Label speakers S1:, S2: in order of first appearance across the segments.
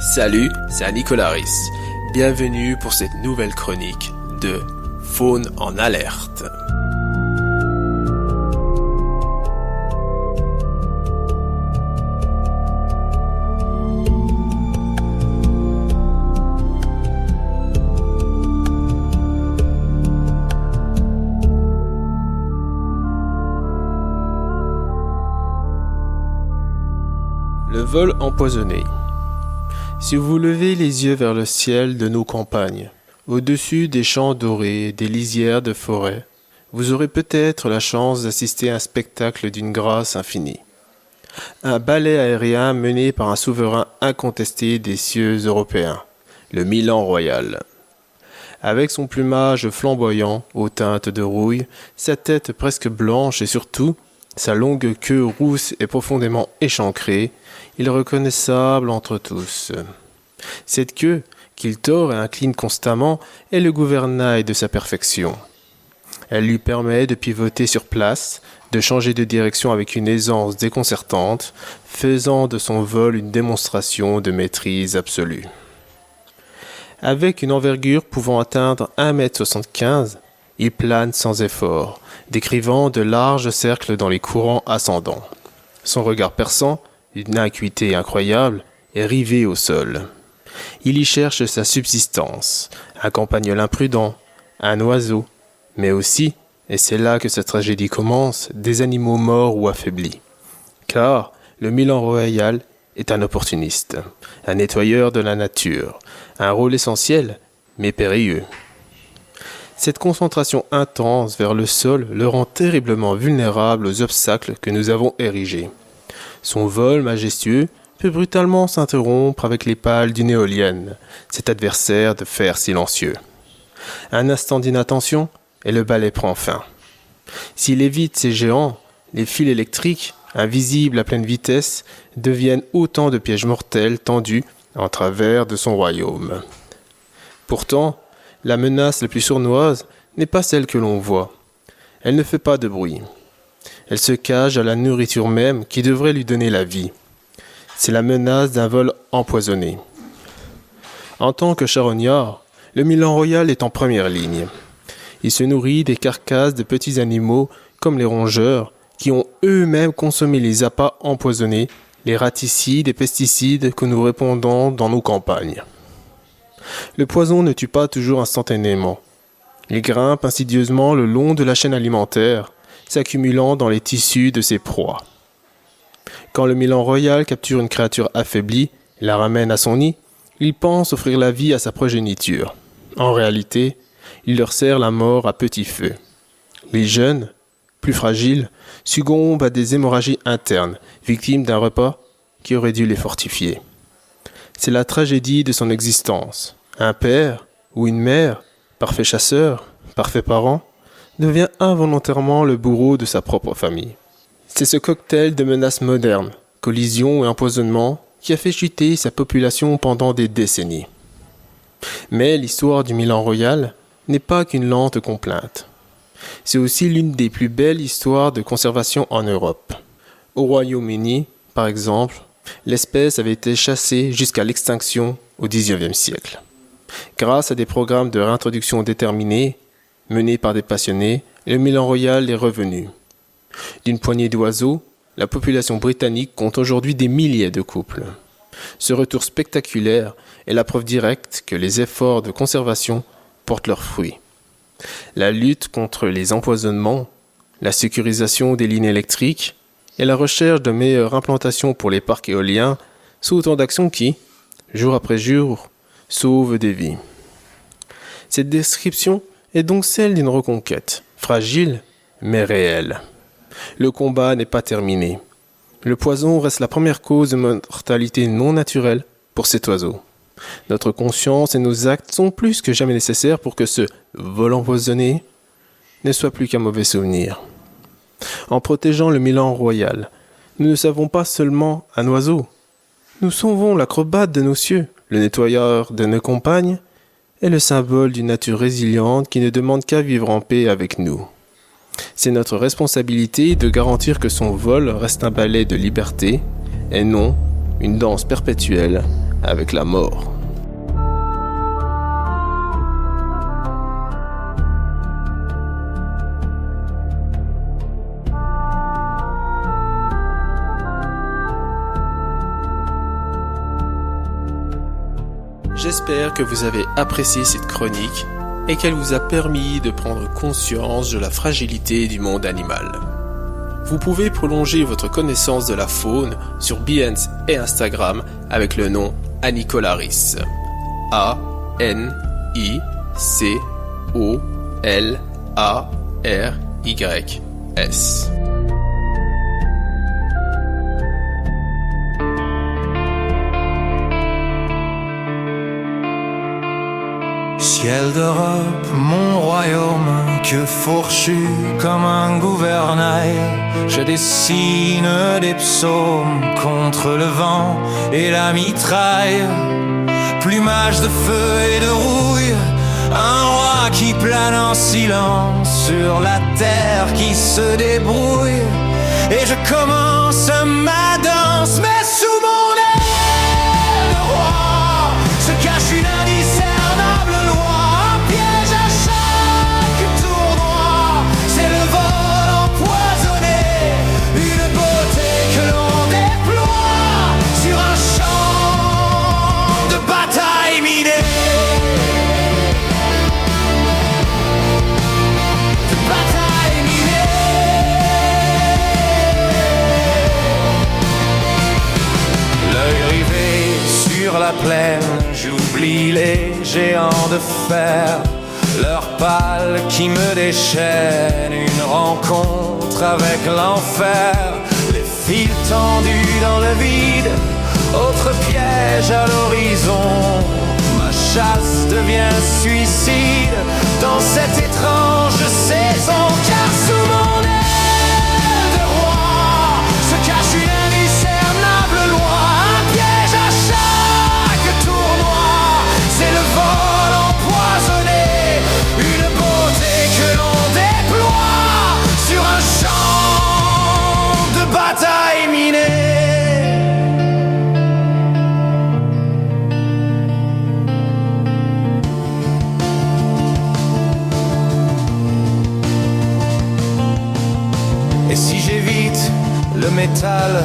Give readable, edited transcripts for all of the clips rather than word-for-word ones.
S1: Salut, c'est Anicolaris. Bienvenue pour cette nouvelle chronique de Faune en alerte. Le vol empoisonné. Si vous levez les yeux vers le ciel de nos campagnes, au-dessus des champs dorés, des lisières de forêt, vous aurez peut-être la chance d'assister à un spectacle d'une grâce infinie. Un ballet aérien mené par un souverain incontesté des cieux européens, le Milan Royal. Avec son plumage flamboyant, aux teintes de rouille, sa tête presque blanche et surtout, sa longue queue rousse et profondément échancrée, il est reconnaissable entre tous. Cette queue, qu'il tord et incline constamment, est le gouvernail de sa perfection. Elle lui permet de pivoter sur place, de changer de direction avec une aisance déconcertante, faisant de son vol une démonstration de maîtrise absolue. Avec une envergure pouvant atteindre 1,75 m, il plane sans effort, décrivant de larges cercles dans les courants ascendants. Son regard perçant, d'une acuité incroyable, est rivé au sol. Il y cherche sa subsistance, un campagnol imprudent, un oiseau, mais aussi, et c'est là que sa tragédie commence, des animaux morts ou affaiblis. Car le Milan Royal est un opportuniste, un nettoyeur de la nature, un rôle essentiel, mais périlleux. Cette concentration intense vers le sol le rend terriblement vulnérable aux obstacles que nous avons érigés. Son vol majestueux peut brutalement s'interrompre avec les pales d'une éolienne, cet adversaire de fer silencieux. Un instant d'inattention et le balai prend fin. S'il évite ces géants, les fils électriques, invisibles à pleine vitesse, deviennent autant de pièges mortels tendus en travers de son royaume. Pourtant, la menace la plus sournoise n'est pas celle que l'on voit. Elle ne fait pas de bruit. Elle se cache à la nourriture même qui devrait lui donner la vie. C'est la menace d'un vol empoisonné. En tant que charognard, le Milan Royal est en première ligne. Il se nourrit des carcasses de petits animaux comme les rongeurs qui ont eux-mêmes consommé les appâts empoisonnés, les raticides et pesticides que nous répandons dans nos campagnes. Le poison ne tue pas toujours instantanément. Il grimpe insidieusement le long de la chaîne alimentaire, s'accumulant dans les tissus de ses proies. Quand le Milan Royal capture une créature affaiblie et la ramène à son nid, il pense offrir la vie à sa progéniture. En réalité, il leur sert la mort à petit feu. Les jeunes, plus fragiles, succombent à des hémorragies internes, victimes d'un repas qui aurait dû les fortifier. C'est la tragédie de son existence. Un père ou une mère, parfait chasseur, parfait parent, devient involontairement le bourreau de sa propre famille. C'est ce cocktail de menaces modernes, collisions et empoisonnements, qui a fait chuter sa population pendant des décennies. Mais l'histoire du Milan Royal n'est pas qu'une lente complainte. C'est aussi l'une des plus belles histoires de conservation en Europe. Au Royaume-Uni, par exemple, l'espèce avait été chassée jusqu'à l'extinction au XIXe siècle. Grâce à des programmes de réintroduction déterminés, menés par des passionnés, le Milan Royal est revenu. D'une poignée d'oiseaux, la population britannique compte aujourd'hui des milliers de couples. Ce retour spectaculaire est la preuve directe que les efforts de conservation portent leurs fruits. La lutte contre les empoisonnements, la sécurisation des lignes électriques et la recherche de meilleures implantations pour les parcs éoliens sont autant d'actions qui, jour après jour, sauvent des vies. Cette description est donc celle d'une reconquête, fragile mais réelle. Le combat n'est pas terminé. Le poison reste la première cause de mortalité non naturelle pour cet oiseau. Notre conscience et nos actes sont plus que jamais nécessaires pour que ce vol empoisonné ne soit plus qu'un mauvais souvenir. En protégeant le Milan Royal, nous ne savons pas seulement un oiseau. Nous sauvons l'acrobate de nos cieux, le nettoyeur de nos campagnes, et le symbole d'une nature résiliente qui ne demande qu'à vivre en paix avec nous. C'est notre responsabilité de garantir que son vol reste un ballet de liberté, et non une danse perpétuelle avec la mort. J'espère que vous avez apprécié cette chronique et qu'elle vous a permis de prendre conscience de la fragilité du monde animal. Vous pouvez prolonger votre connaissance de la faune sur Behance et Instagram avec le nom Anicolaris. Anicolaris.
S2: Ciel d'Europe, mon royaume, que fourchu comme un gouvernail, je dessine des psaumes contre le vent et la mitraille. Plumage de feu et de rouille, un roi qui plane en silence sur la terre qui se débrouille. Et je commence ma danse, mais sous mon aile de roi se cache une indiscernable loi. Un piège à chaque tournoi, c'est le vol empoisonné, une beauté que l'on déploie sur un champ de bataille miné. De bataille minée. L'œil rivé sur la plaine, j'oublie les géants de fer, leur pâle qui me déchaîne, une rencontre avec l'enfer, les fils tendus dans le vide, autre piège à l'horizon, ma chasse devient suicide dans cette étrange saison, car sous mon aile de roi se cache une indiscernable loi, un piège à chaque tournoi, c'est le vol empoisonné, une beauté que l'on déploie sur un champ de bataille miné. Et si j'évite le métal,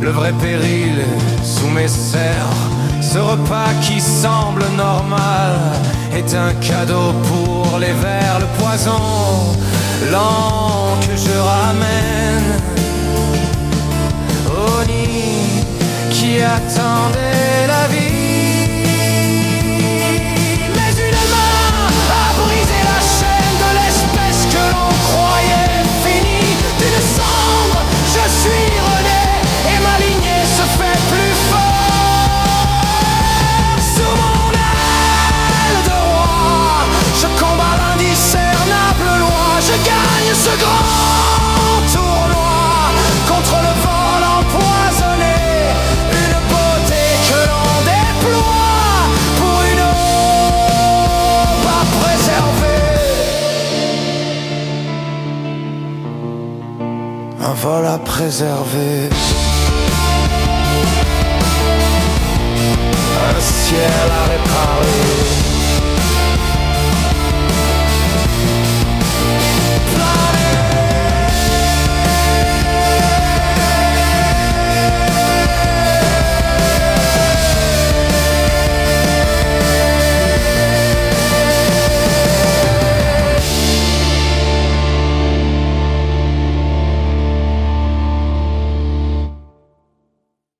S2: le vrai péril sous mes serres, ce repas qui semble normal est un cadeau pour les vers, le poison lent que je ramène au nid qui attendait la vie. Mais une main a brisé la chaîne de l'espèce que l'on croyait finie. D'une cendre, je suis rené et ma lignée se fait plus fort. Sous mon aile de roi, je combats l'indiscernable loi, je gagne ce grand tournoi contre le vol empoisonné, une beauté que l'on déploie pour une eau pas préservée. Un vol à préserver.